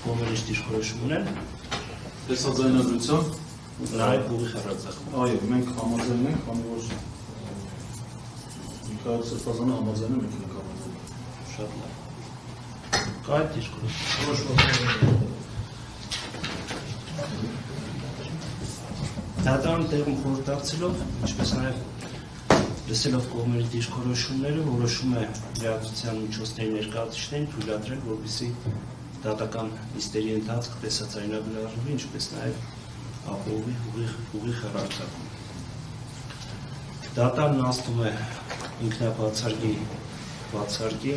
կողմերից դիրքորոշում ունեն։ Տեսաձայնագրություն։ Նաև ուղիղ հեռարձակում։ Այո, մենք համաձայն ենք, քանի որ Միքայել Սրբազանը համաձայն է, մենք ենք համաձայն։ Շատ լավ։ Կա այդ դիրքորոշում։ Դատարան տեղում խորհրդակցելով, ինչպես նաև լսելով կողմերի դիրքորոշումները, որոշում է լրատվության միջոցների ներկայացուցիչներին թույլատրել, որպեսզի դատական նիստերի ընթացքը տեսաձայնագրարվի, ինչպես նաև ապահովի ուղիղ հեռարձակում։ Դատարանն աստում է ինքնաբացարկի բացարկի,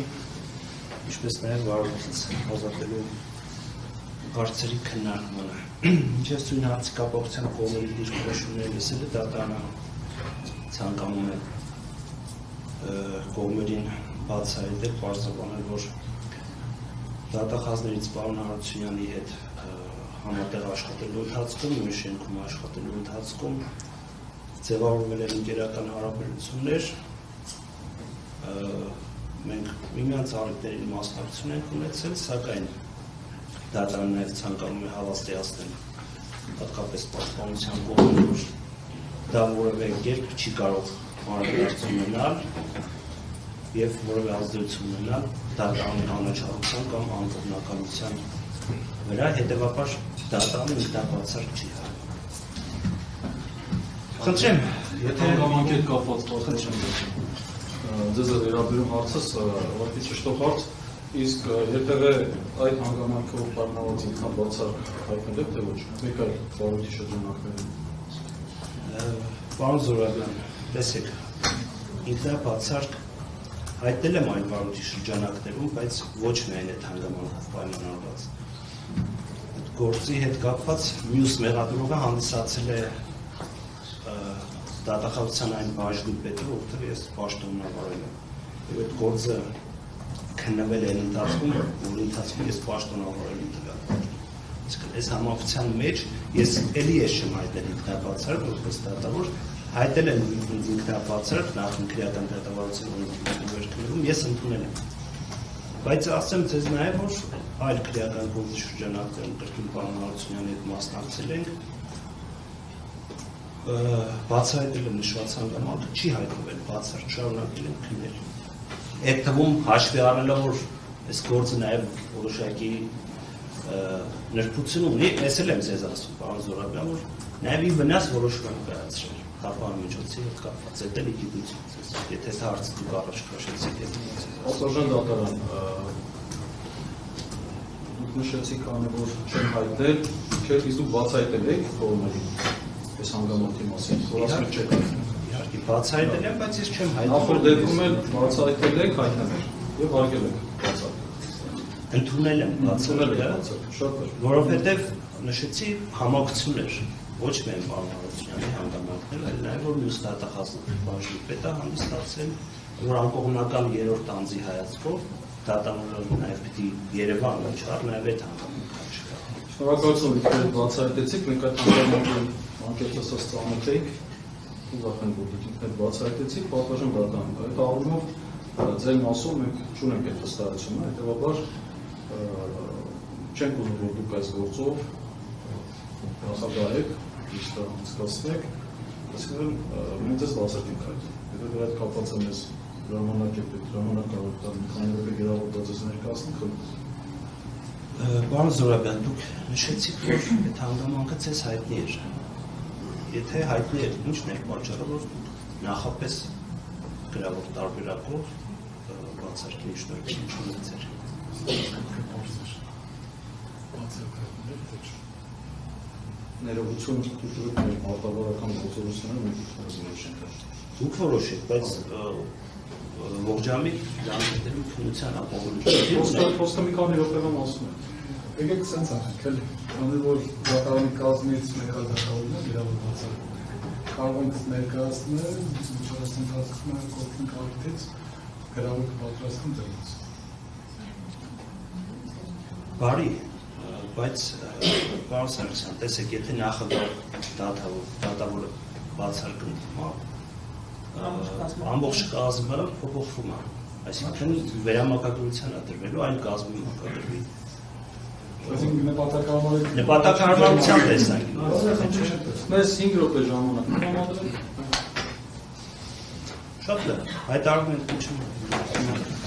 ինչպես նաև վարորդից ազատելու հարցերի քննարկմանը։ Ինչպես ցույց հարցի կապակցության կողմերի դիրքորոշումները լսելը դատարանը ցանկանում է կողմերին բացահայտել, պարզաբանել, որ դատախազներից պարոն Հարությունյանի հետ համատեղ աշխատելու ընթացքում, մի շենքում աշխատելու ընթացքում ձևավորվել են ընկերական հարաբերություններ, մենք միմյանց առիթներին մասնակցություն ենք ունեցել, սակայն դատարանը նաև ցանկանում է հավաստիացնել հատկապես պաշտպանության կողմը, որ դա որևէ կերպ չի կարող մանրադարձություն ունենալ և որևէ ազդեցություն ունենալ դատարանի անաչառության կամ անկողմնակալության վրա, հետևաբար դատարանը ինքնաբացարկ չի արել։ Խնդրեմ, եթե հանգամանքի հետ կապված խնդրեմ, ձեզ վերաբերում հարցս, ուղղակի ճշտող հարց, իսկ երբևէ այդ հանգամանքով պայմանավորված ինքնաբացարկ հայտնել եք, թե ոչ, մեկ այլ վարորդի շրջանակներում։ Պարոն Զորաբյան, տեսեք, ինքնաբացարկ հայտնել եմ այն վարորդի շրջանակներում, բայց ոչ միայն այդ հանգամանքով պայմանավորված։ Գործի հետ կապված մյուս մեղադրողը հանդիսացել է դատախազության այն բաժնի պետը, որտեղ ես պաշտոնավարել եմ։ Եվ այդ գործը քննվել է ընթացքում, որ ընթացքում ես պաշտոնավարել եմ տվյալ բաժնում։ Իսկ այս համակցության մեջ ես էլի ես չեմ հայտնել ինքնաբացարկ, որպես դատավոր, հայտել եմ ինքնաբացարկ նախընկրական դատավարության վերքներում ես ընդունել եմ։ Բայց ասեմ ձեզ նաև, որ այլ քրեական գործի շրջանակներում կրկին պարոն Հարությունյանի հետ մասնակցել ենք, բացահայտել եմ նշված հանգամանքը, չի հայտնվել բացարձակ, շարունակել ենք քննել։ Այդ թվում հաշվի առնելով, որ այս գործը նաև որոշակի նրբություն ունի, ես էլ եմ ձեզ ասում, պարոն Զորաբյան, որ նաև ի վնաս որոշում եմ կայացրել խաղաղ միջոցի հետ կապված, այդ էլ գիտություն ձեզ, եթե դա հարցը դուք առաջ քաշեցիք, Արտարժան դատարան, դուք նշեցիք, քանի որ չեմ հայտնել, չէ, իսկ դուք բացահայտել եք կողմերին այս հանգամանքի մասին, որ ասում չեք հայտնել։ Իհարկե բացահայտել եմ, բայց ես չեմ հայտնել։ Նախորդ դեպքում էլ բացահայտել եք, հայտնել եք եւ արգել եք բացահայտել։ Ընդունել եմ բացահայտելը, շատ լավ։ որովհետև նշեցի համակցություն էր, ոչ միայն պարոն Հարությունյանի հանգամանքներ, այլ նաև որ մյուս դատախազների բաժնի պետը հանդիսացել, որ անկողմնական երրորդ անձի հայացքով դատարանը նաև պիտի Երևանը չար նաև այդ հանգամանքը չկա։ Շնորհակալություն, որ բացահայտեցիք, մենք այդ հանգամանքին անկեղծասած ծանոթ էինք, ուրախ ենք, որ դուք ինքներդ բացահայտեցիք, Արտարժան դատարան։ Այդ առումով ձեր մասով մենք չունենք այդ վստահությունը, հետևաբար չենք ուզում, որ դուք այս գործով նախագահեք, ճիշտ անցկացնեք, այսինքն մենք ձեզ բացարձակ ենք հայտնում։ Եթե դրա հետ կապված է մեզ ժամանակ կարող տալ մի քանի րոպե գերավորված ձեզ ներկայացնենք։ Պարոն Զորաբյան, դուք նշեցիք, որ այդ հանգամանքը ձեզ հայտնի էր։ Եթե հայտնի էր, ի՞նչն էր պատճառը, որ նախապես գրավոր տարբերակով բացարկի շնորհիվ չունեցեր։ Ներողություն դուք արտավարական գործողությունները մենք որոշենք։ Դուք որոշեք, բայց ողջամիտ լանդետելու քննության ապահովությունը։ Խոսքը մի քանի րոպեում ասում եմ։ Եկեք սենց անենք, էլի, քանի որ դատարանի կազմից մեկ այլ դատավորն է գրավորված է։ Կարող ենք ներկայացնել, միջոցառած ընթացքում կողքին կարգից գրավորը պատրաստում դրանից։ Բարի, բայց պարոն Սարգսյան, տեսեք, եթե նախագահ դատավորը բացարկում ամբողջ կազմը փոփոխվում է, այսինքն վերամակագրության է դրվելու, այն կազմի մակագրվի։ Այսինքն նպատակահարմարություն։ Նպատակահարմարության տեսանկյունից։ Մեզ 5 րոպե ժամանակ համադրեք։ Շատ լավ, այդ argument-ը